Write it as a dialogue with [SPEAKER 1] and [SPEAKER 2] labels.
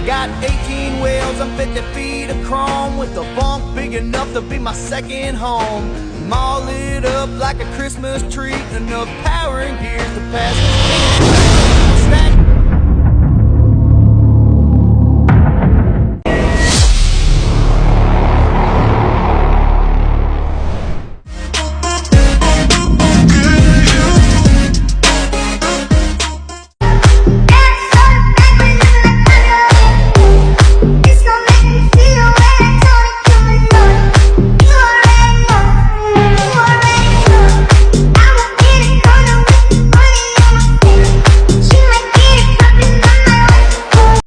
[SPEAKER 1] Got 18 wheels and 50 feet of chrome, with the funk big enough to be my second home. I'm all lit up like a Christmas tree, enough power and gears to pass the speed.